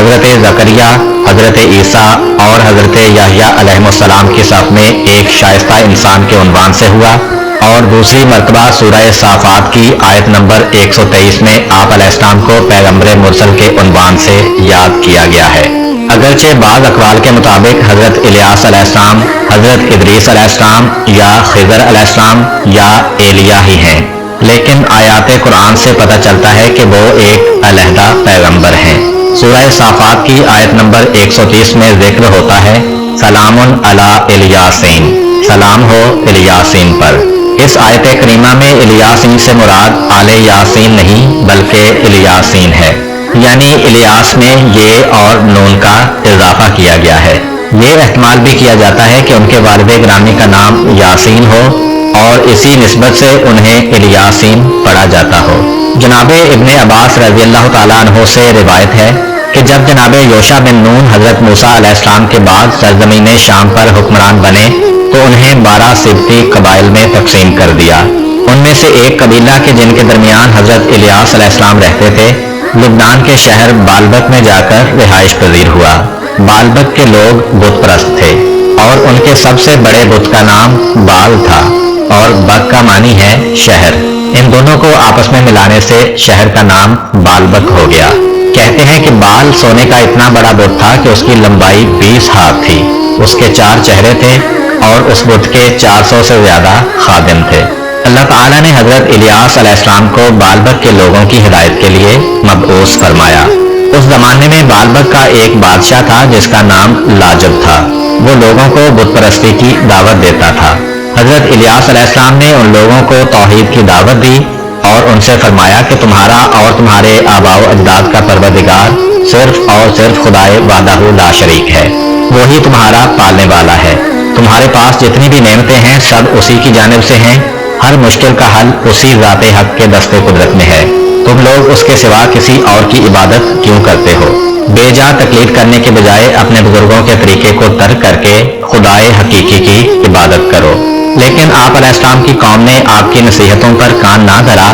حضرت زکریا، حضرت عیسیٰ اور حضرت یحییٰ علیہ السلام کی صف میں ایک شائستہ انسان کے عنوان سے ہوا، اور دوسری مرتبہ سورہ صافات کی آیت نمبر 123 میں آپ علیہ السلام کو پیغمبر مرسل کے عنوان سے یاد کیا گیا ہے۔ اگرچہ بعض اقوال کے مطابق حضرت الیاس علیہ السلام، حضرت ادریس علیہ السلام یا خضر علیہ السلام یا ایلیاہ ہی ہیں، لیکن آیات قرآن سے پتہ چلتا ہے کہ وہ ایک علیحدہ پیغمبر ہیں۔ سورہ صافات کی آیت نمبر 130 میں ذکر ہوتا ہے سلام علی الیاسین، سلام ہو الیاسین پر۔ اس آیت کریمہ میں الیاسین سے مراد آل یاسین نہیں بلکہ الیاسین ہے، یعنی الیاس میں یہ اور نون کا اضافہ کیا گیا ہے۔ یہ احتمال بھی کیا جاتا ہے کہ ان کے والد گرامی کا نام یاسین ہو اور اسی نسبت سے انہیں الیاسین پڑھا جاتا ہو۔ جناب ابن عباس رضی اللہ تعالیٰ عنہ سے روایت ہے کہ جب جناب یوشع بن نون حضرت موسیٰ علیہ السلام کے بعد سرزمین شام پر حکمران بنے تو انہیں 12 سبطی قبائل میں تقسیم کر دیا۔ ان میں سے ایک قبیلہ کے جن کے درمیان حضرت الیاس علیہ السلام رہتے تھے، لبنان کے شہر بالبک میں جا کر رہائش پذیر ہوا۔ بالبک کے لوگ بت پرست تھے اور ان کے سب سے بڑے بت کا نام بال تھا اور بک کا معنی ہے شہر۔ ان دونوں کو آپس میں ملانے سے شہر کا نام بالبک ہو گیا۔ کہتے ہیں کہ بال سونے کا اتنا بڑا بت تھا کہ اس کی لمبائی 20 ہاتھ تھی، اس کے 4 چہرے تھے اور اس بت کے 400 سے زیادہ خادم تھے۔ اللہ تعالیٰ نے حضرت الیاس علیہ السلام کو بالبک کے لوگوں کی ہدایت کے لیے مبعوث فرمایا۔ اس زمانے میں بالبک کا ایک بادشاہ تھا جس کا نام لاجب تھا۔ وہ لوگوں کو بت پرستی کی دعوت دیتا تھا۔ حضرت الیاس علیہ السلام نے ان لوگوں کو توحید کی دعوت دی اور ان سے فرمایا کہ تمہارا اور تمہارے آباء و اجداد کا پروردگار صرف اور صرف خدائے وحدہ لا شریک ہے، وہی تمہارا پالنے والا ہے۔ تمہارے پاس جتنی بھی نعمتیں ہیں سب اسی کی جانب سے ہیں، ہر مشکل کا حل اسی ذات حق کے دست قدرت میں ہے۔ تم لوگ اس کے سوا کسی اور کی عبادت کیوں کرتے ہو؟ بے جا تقلید کرنے کے بجائے اپنے بزرگوں کے طریقے کو ترک کر کے خدائے حقیقی کی عبادت کرو۔ لیکن آپ علیہ السلام کی قوم نے آپ کی نصیحتوں پر کان نہ دھرا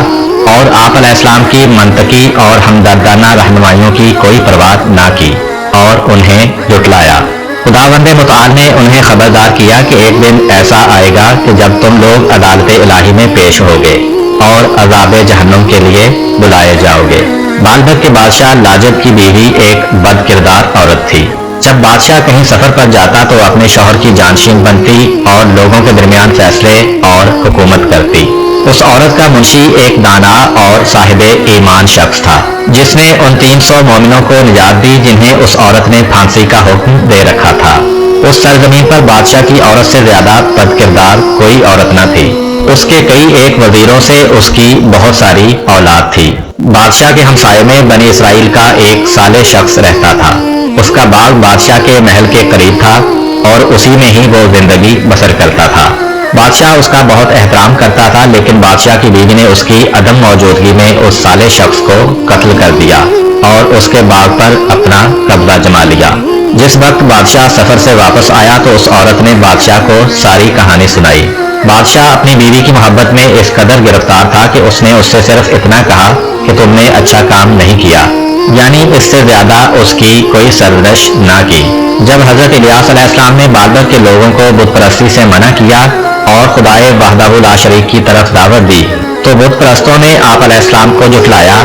اور آپ علیہ السلام کی منطقی اور ہمدردانہ رہنمائیوں کی کوئی پرواہ نہ کی اور انہیں جھٹلایا۔ خداوند متعال نے انہیں خبردار کیا کہ ایک دن ایسا آئے گا کہ جب تم لوگ عدالت الہی میں پیش ہوگے اور عذاب جہنم کے لیے بلائے جاؤ گے۔ بالبک کے بادشاہ لاجب کی بیوی ایک بد کردار عورت تھی۔ جب بادشاہ کہیں سفر پر جاتا تو اپنے شوہر کی جانشین بنتی اور لوگوں کے درمیان فیصلے اور حکومت کرتی۔ اس عورت کا منشی ایک دانا اور صاحب ایمان شخص تھا جس نے ان 300 مومنوں کو نجات دی جنہیں اس عورت نے پھانسی کا حکم دے رکھا تھا۔ اس سرزمین پر بادشاہ کی عورت سے زیادہ بد کردار کوئی عورت نہ تھی۔ اس کے کئی ایک وزیروں سے اس کی بہت ساری اولاد تھی۔ بادشاہ کے ہمسائے میں بنی اسرائیل کا ایک صالح شخص رہتا تھا۔ اس کا باغ بادشاہ کے محل کے قریب تھا اور اسی میں ہی وہ زندگی بسر کرتا تھا۔ بادشاہ اس کا بہت احترام کرتا تھا، لیکن بادشاہ کی بیوی نے اس کی عدم موجودگی میں اس صالح شخص کو قتل کر دیا اور اس کے باغ پر اپنا قبضہ جما لیا۔ جس وقت بادشاہ سفر سے واپس آیا تو اس عورت نے بادشاہ کو ساری کہانی سنائی۔ بادشاہ اپنی بیوی کی محبت میں اس قدر گرفتار تھا کہ اس نے اس سے صرف اتنا کہا کہ تم نے اچھا کام نہیں کیا، یعنی اس سے زیادہ اس کی کوئی سرزنش نہ کی۔ جب حضرت الیاس علیہ السلام نے بالبک کے لوگوں کو بت پرستی سے منع کیا اور خدائے وحدہ لا شریک کی طرف دعوت دی تو بت پرستوں نے آپ علیہ السلام کو جھٹلایا،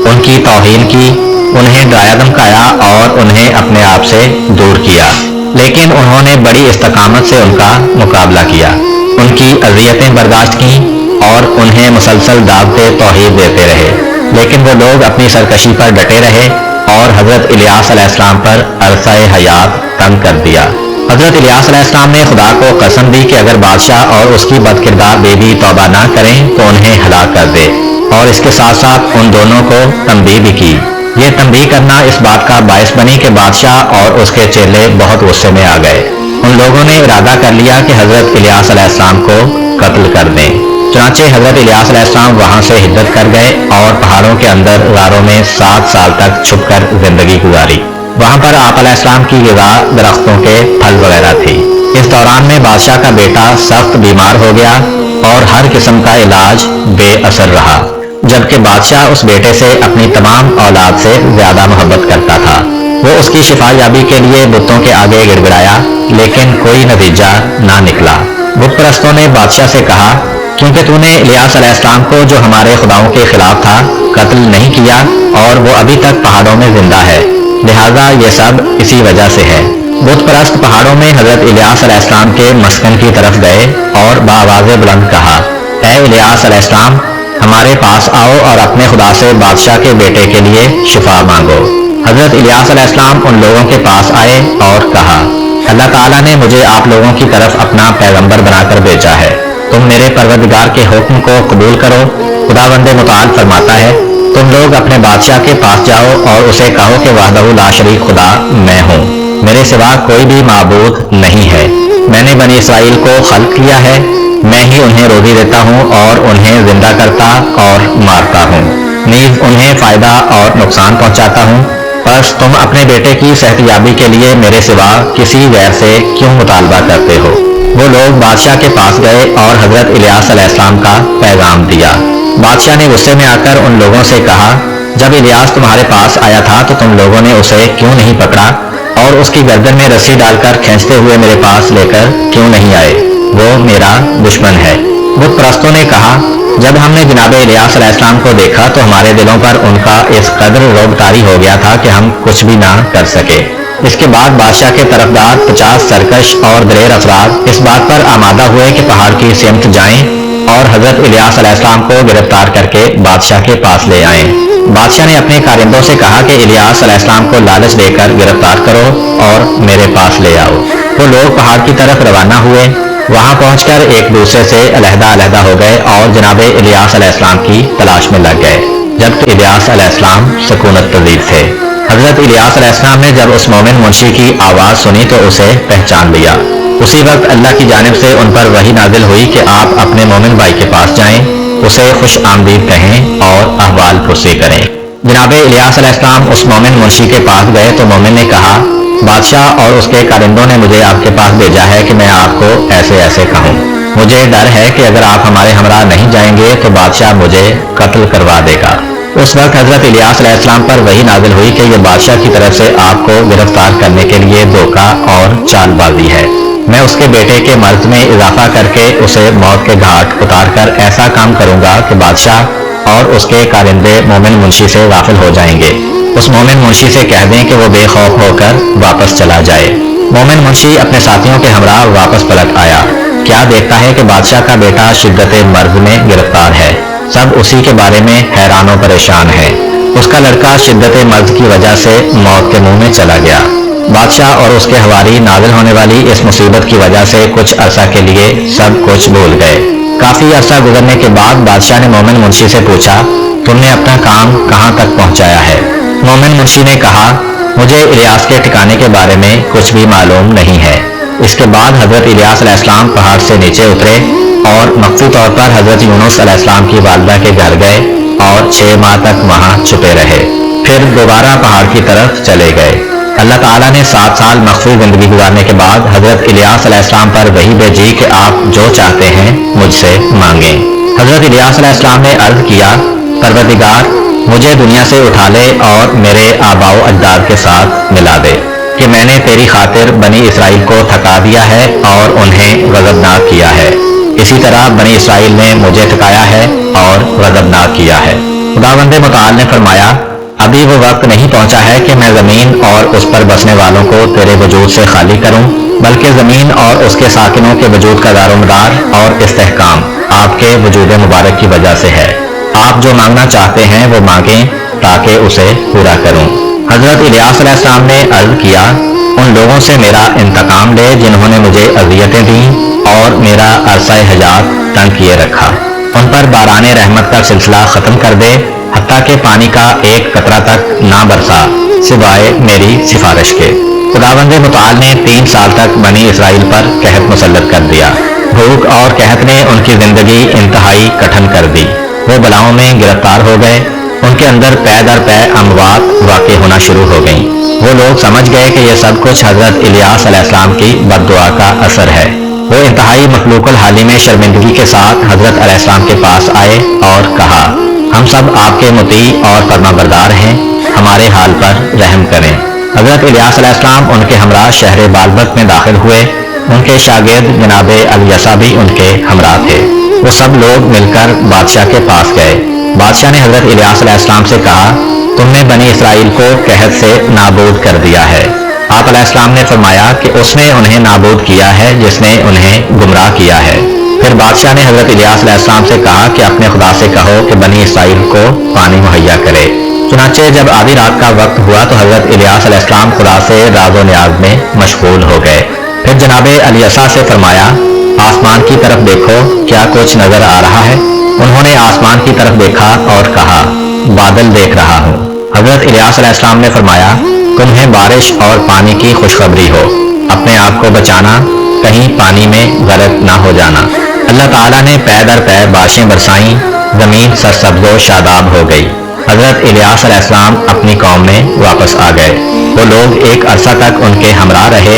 ان کی توہین کی، انہیں ڈرایا دھمکایا اور انہیں اپنے آپ سے دور کیا۔ لیکن انہوں نے بڑی استقامت سے ان کا مقابلہ کیا، ان کی اذیتیں برداشت کیں اور انہیں مسلسل دعوت توحید دیتے رہے۔ لیکن وہ لوگ اپنی سرکشی پر ڈٹے رہے اور حضرت الیاس علیہ السلام پر عرصہ حیات تنگ کر دیا۔ حضرت الیاس علیہ السلام نے خدا کو قسم دی کہ اگر بادشاہ اور اس کی بد کردار بیوی توبہ نہ کریں تو انہیں ہلاک کر دے، اور اس کے ساتھ ساتھ ان دونوں کو تنبیہ بھی کی۔ یہ تنبیہ کرنا اس بات کا باعث بنی کہ بادشاہ اور اس کے چیلے بہت غصے میں آ گئے۔ ان لوگوں نے ارادہ کر لیا کہ حضرت الیاس علیہ السلام کو قتل کر دیں۔ چنانچہ حضرت الیاس علیہ السلام وہاں سے ہجرت کر گئے اور پہاڑوں کے اندر غاروں میں 7 سال تک چھپ کر زندگی گزاری۔ وہاں پر آپ علیہ السلام کی غذا درختوں کے پھل وغیرہ تھی۔ اس دوران میں بادشاہ کا بیٹا سخت بیمار ہو گیا اور ہر قسم کا علاج بے اثر رہا، جبکہ بادشاہ اس بیٹے سے اپنی تمام اولاد سے زیادہ محبت کرتا تھا۔ وہ اس کی شفا یابی کے لیے بتوں کے آگے گڑگڑایا لیکن کوئی نتیجہ نہ نکلا۔ بت پرستوں نے بادشاہ سے کہا کیونکہ تو نے الیاس علیہ السلام کو جو ہمارے خداؤں کے خلاف تھا قتل نہیں کیا اور وہ ابھی تک پہاڑوں میں زندہ ہے، لہذا یہ سب اسی وجہ سے ہے۔ بت پرست پہاڑوں میں حضرت الیاس علیہ السلام کے مسکن کی طرف گئے اور بآواز بلند کہا، اے الیاس علیہ السلام، ہمارے پاس آؤ اور اپنے خدا سے بادشاہ کے بیٹے کے لیے شفا مانگو۔ حضرت الیاس علیہ السلام ان لوگوں کے پاس آئے اور کہا، اللہ تعالیٰ نے مجھے آپ لوگوں کی طرف اپنا پیغمبر بنا کر بھیجا ہے، تم میرے پروردگار کے حکم کو قبول کرو۔ خداوند متعال فرماتا ہے، تم لوگ اپنے بادشاہ کے پاس جاؤ اور اسے کہو کہ وحدہ لا شریک خدا میں ہوں، میرے سوا کوئی بھی معبود نہیں ہے، میں نے بنی اسرائیل کو خلق کیا ہے، میں ہی انہیں روزی دیتا ہوں اور انہیں زندہ کرتا اور مارتا ہوں، نیز انہیں فائدہ اور نقصان پہنچاتا ہوں، بس تم اپنے بیٹے کی صحت یابی کے لیے میرے سوا کسی غیر سے کیوں مطالبہ کرتے ہو؟ وہ لوگ بادشاہ کے پاس گئے اور حضرت الیاس علیہ السلام کا پیغام دیا۔ بادشاہ نے غصے میں آ کر ان لوگوں سے کہا، جب الیاس تمہارے پاس آیا تھا تو تم لوگوں نے اسے کیوں نہیں پکڑا اور اس کی گردن میں رسی ڈال کر کھینچتے ہوئے میرے پاس لے کر کیوں نہیں آئے؟ وہ میرا دشمن ہے۔ بت پرستوں نے کہا، جب ہم نے جناب الیاس علیہ السلام کو دیکھا تو ہمارے دلوں پر ان کا اس قدر رعب طاری ہو گیا تھا کہ ہم کچھ بھی نہ کر سکے۔ اس کے بعد بادشاہ کے طرفدار 50 سرکش اور دلیر افراد اس بات پر آمادہ ہوئے کہ پہاڑ کی سمت جائیں اور حضرت الیاس علیہ السلام کو گرفتار کر کے بادشاہ کے پاس لے آئیں۔ بادشاہ نے اپنے کارندوں سے کہا کہ الیاس علیہ السلام کو لالچ دے کر گرفتار کرو اور میرے پاس لے آؤ۔ وہ لوگ پہاڑ کی طرف روانہ ہوئے، وہاں پہنچ کر ایک دوسرے سے علیحدہ علیحدہ ہو گئے اور جناب الیاس علیہ السلام کی تلاش میں لگ گئے، جبکہ الیاس علیہ السلام سکونت پذیر تھے۔ حضرت الیاس علیہ السلام نے جب اس مومن منشی کی آواز سنی تو اسے پہچان لیا۔ اسی وقت اللہ کی جانب سے ان پر وحی نازل ہوئی کہ آپ اپنے مومن بھائی کے پاس جائیں، اسے خوش آمدید کہیں اور احوال پرسی کریں۔ جناب الیاس علیہ السلام اس مومن منشی کے پاس گئے تو مومن نے کہا، بادشاہ اور اس کے کارندوں نے مجھے آپ کے پاس بھیجا ہے کہ میں آپ کو ایسے ایسے کہوں، مجھے ڈر ہے کہ اگر آپ ہمارے ہمراہ نہیں جائیں گے تو بادشاہ مجھے قتل کروا دے گا۔ اس وقت حضرت الیاس علیہ السلام پر وحی نازل ہوئی کہ یہ بادشاہ کی طرف سے آپ کو گرفتار کرنے کے لیے دھوکہ اور چال بازی ہے، میں اس کے بیٹے کے مرض میں اضافہ کر کے اسے موت کے گھاٹ اتار کر ایسا کام کروں گا کہ بادشاہ اور اس کے کارندے مومن منشی سے غافل ہو جائیں گے۔ اس مومن منشی سے کہہ دیں کہ وہ بے خوف ہو کر واپس چلا جائے۔ مومن منشی اپنے ساتھیوں کے ہمراہ واپس پلٹ آیا، کیا دیکھتا ہے کہ بادشاہ کا بیٹا شدت مرض میں گرفتار ہے، سب اسی کے بارے میں حیران و پریشان ہے، اس کا لڑکا شدت مرض کی وجہ سے موت کے منہ میں چلا گیا۔ بادشاہ اور اس کے حواری نازل ہونے والی اس مصیبت کی وجہ سے کچھ عرصہ کے لیے سب کچھ بھول گئے۔ کافی عرصہ گزرنے کے بعد بادشاہ نے مومن منشی سے پوچھا، تم نے اپنا کام کہاں تک پہنچایا ہے؟ مومن منشی نے کہا، مجھے الیاس کے ٹھکانے کے بارے میں کچھ بھی معلوم نہیں ہے۔ اس کے بعد حضرت الیاس علیہ السلام پہاڑ سے نیچے اترے اور مخفی طور پر حضرت یونس علیہ السلام کی والدہ کے گھر گئے اور 6 ماہ تک وہاں چھپے رہے، پھر دوبارہ پہاڑ کی طرف چلے گئے۔ اللہ تعالیٰ نے 7 سال مخفی زندگی گزارنے کے بعد حضرت الیاس علیہ السلام پر وحی بھیجی کہ آپ جو چاہتے ہیں مجھ سے مانگیں۔ حضرت الیاس علیہ السلام نے عرض کیا، پروردگار مجھے دنیا سے اٹھا لے اور میرے آباء و اجداد کے ساتھ ملا دے کہ میں نے تیری خاطر بنی اسرائیل کو تھکا دیا ہے اور انہیں غضبناک کیا ہے، اسی طرح بنی اسرائیل نے مجھے تھکایا ہے اور غضبناک کیا ہے۔ خداوند متعال نے فرمایا، ابھی وہ وقت نہیں پہنچا ہے کہ میں زمین اور اس پر بسنے والوں کو تیرے وجود سے خالی کروں، بلکہ زمین اور اس کے ساکنوں کے وجود کا دار و مدار اور استحکام آپ کے وجود مبارک کی وجہ سے ہے۔ آپ جو مانگنا چاہتے ہیں وہ مانگیں تاکہ اسے پورا کروں۔ حضرت الیاس علیہ السلام نے عرض کیا، ان لوگوں سے میرا انتقام لے جنہوں نے مجھے اذیتیں دیں اور میرا عرصہ حیات تنگ کیے رکھا، ان پر باران رحمت کا سلسلہ ختم کر دے، حتیٰ کہ پانی کا ایک قطرہ تک نہ برسا سوائے میری سفارش کے۔ خداوند متعال نے 3 سال تک بنی اسرائیل پر قحط مسلط کر دیا، بھوک اور قحط نے ان کی زندگی انتہائی کٹھن کر دی، وہ بلاؤں میں گرفتار ہو گئے، ان کے اندر پے در پے اموات واقع ہونا شروع ہو گئیں۔ وہ لوگ سمجھ گئے کہ یہ سب کچھ حضرت الیاس علیہ السلام کی بد دعا کا اثر ہے۔ وہ انتہائی مخلوق الحالی میں شرمندگی کے ساتھ حضرت علیہ السلام کے پاس آئے اور کہا، ہم سب آپ کے مطیع اور فرما بردار ہیں، ہمارے حال پر رحم کریں۔ حضرت الیاس علیہ السلام ان کے ہمراہ شہر بالبک میں داخل ہوئے. ان کے شاگرد جناب الیسع بھی ان کے ہمراہ تھے. وہ سب لوگ مل کر بادشاہ کے پاس گئے. بادشاہ نے حضرت الیاس علیہ السلام سے کہا تم نے بنی اسرائیل کو قحط سے نابود کر دیا ہے. آپ علیہ السلام نے فرمایا کہ اس نے انہیں نابود کیا ہے جس نے انہیں گمراہ کیا ہے. پھر بادشاہ نے حضرت الیاس علیہ السلام سے کہا کہ اپنے خدا سے کہو کہ بنی اسرائیل کو پانی مہیا کرے. چنانچہ جب آدھی رات کا وقت ہوا تو حضرت الیاس علیہ السلام خدا سے راز و نیاز میں مشغول ہو گئے. پھر جناب الیسع سے فرمایا آسمان کی طرف دیکھو کیا کچھ نظر آ رہا ہے. انہوں نے آسمان کی طرف دیکھا اور کہا بادل دیکھ رہا ہوں. حضرت الیاس علیہ السلام نے فرمایا تمہیں بارش اور پانی کی خوشخبری ہو. اپنے آپ کو بچانا کہیں پانی میں غرق نہ ہو جانا. اللہ تعالیٰ نے پے در پے بارشیں برسائیں. زمین سرسبز و شاداب ہو گئی. حضرت الیاس علیہ السلام اپنی قوم میں واپس آ گئے. وہ لوگ ایک عرصہ تک ان کے ہمراہ رہے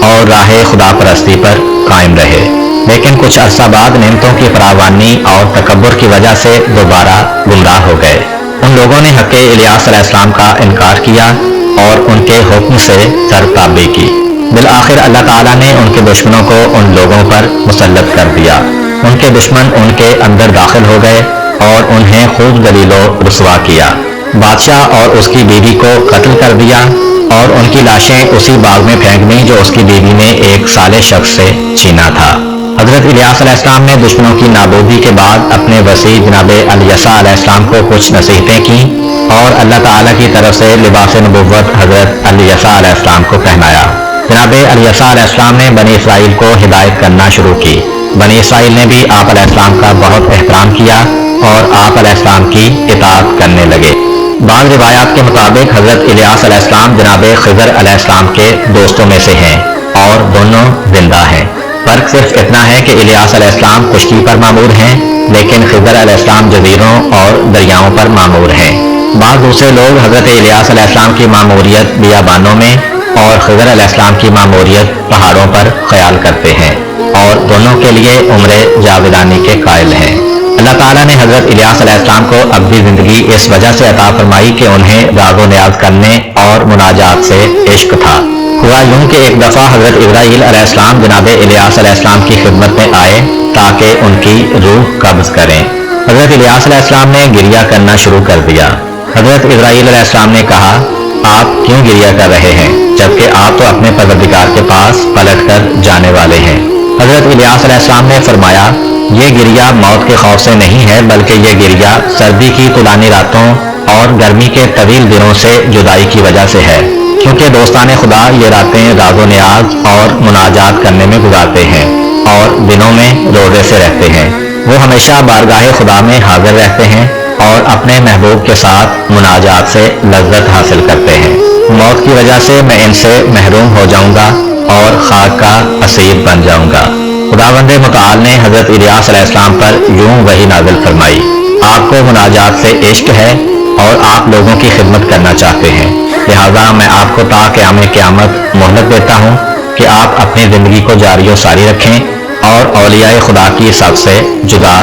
اور راہ خدا پرستی پر قائم رہے. لیکن کچھ عرصہ بعد نعمتوں کی فراوانی اور تکبر کی وجہ سے دوبارہ گمراہ ہو گئے. ان لوگوں نے حق الیاس علیہ السلام کا انکار کیا اور ان کے حکم سے سرتابی کی. بالآخر اللہ تعالیٰ نے ان کے دشمنوں کو ان لوگوں پر مسلط کر دیا. ان کے دشمن ان کے اندر داخل ہو گئے اور انہیں خوب ذلیل و رسوا کیا. بادشاہ اور اس کی بیوی کو قتل کر دیا اور ان کی لاشیں اسی باغ میں پھینک دیں جو اس کی بیوی نے ایک صالح شخص سے چھینا تھا. حضرت الیاس علیہ السلام نے دشمنوں کی نابودی کے بعد اپنے وسیع جناب الیسع علیہ السلام کو کچھ نصیحتیں کی اور اللہ تعالیٰ کی طرف سے لباس نبوت حضرت الیسع علیہ السلام کو پہنایا. جناب الیسع علیہ السلام نے بنی اسرائیل کو ہدایت کرنا شروع کی. بنی اسرائیل نے بھی آپ علیہ السلام کا بہت احترام کیا اور آپ علیہ السلام کی اطاعت کرنے لگے. بعض روایات کے مطابق حضرت الیاس علیہ السلام جناب خضر علیہ السلام کے دوستوں میں سے ہیں اور دونوں زندہ ہیں. فرق صرف اتنا ہے کہ الیاس علیہ السلام خشکی پر مامور ہیں لیکن خضر علیہ السلام جزیروں اور دریاؤں پر مامور ہیں. بعض دوسرے لوگ حضرت الیاس علیہ السلام کی ماموریت بیابانوں میں اور خضر علیہ السلام کی ماموریت پہاڑوں پر خیال کرتے ہیں اور دونوں کے لیے عمر جاودانی کے قائل ہیں. اللہ تعالیٰ نے حضرت الیاس علیہ السلام کو ابدی زندگی اس وجہ سے عطا فرمائی کہ انہیں راز و نیاز کرنے اور مناجات سے عشق تھا. ہوا یوں کہ ایک دفعہ حضرت ابراہیل علیہ السلام جناب الیاس علیہ السلام کی خدمت میں آئے تاکہ ان کی روح قبض کریں. حضرت الیاس علیہ السلام نے گریہ کرنا شروع کر دیا. حضرت ابراہیل علیہ السلام نے کہا آپ کیوں گریہ کر رہے ہیں جبکہ آپ تو اپنے پروردگار کے پاس پلٹ کر جانے والے ہیں. حضرت الیاس علیہ السلام نے فرمایا یہ گریہ موت کے خوف سے نہیں ہے بلکہ یہ گریہ سردی کی طولانی راتوں اور گرمی کے طویل دنوں سے جدائی کی وجہ سے ہے کیونکہ دوستان خدا یہ راتیں راز و نیاز اور مناجات کرنے میں گزارتے ہیں اور دنوں میں روزے سے رہتے ہیں. وہ ہمیشہ بارگاہ خدا میں حاضر رہتے ہیں اور اپنے محبوب کے ساتھ مناجات سے لذت حاصل کرتے ہیں. موت کی وجہ سے میں ان سے محروم ہو جاؤں گا اور خاک کا اسیر بن جاؤں گا. خداوند متعال نے حضرت الیاس علیہ السلام پر یوں وحی نازل فرمائی آپ کو مناجات سے عشق ہے اور آپ لوگوں کی خدمت کرنا چاہتے ہیں لہذا میں آپ کو تا قیام قیامت مہلت دیتا ہوں کہ آپ اپنی زندگی کو جاری و ساری رکھیں اور اولیاء خدا کی صف سے جدا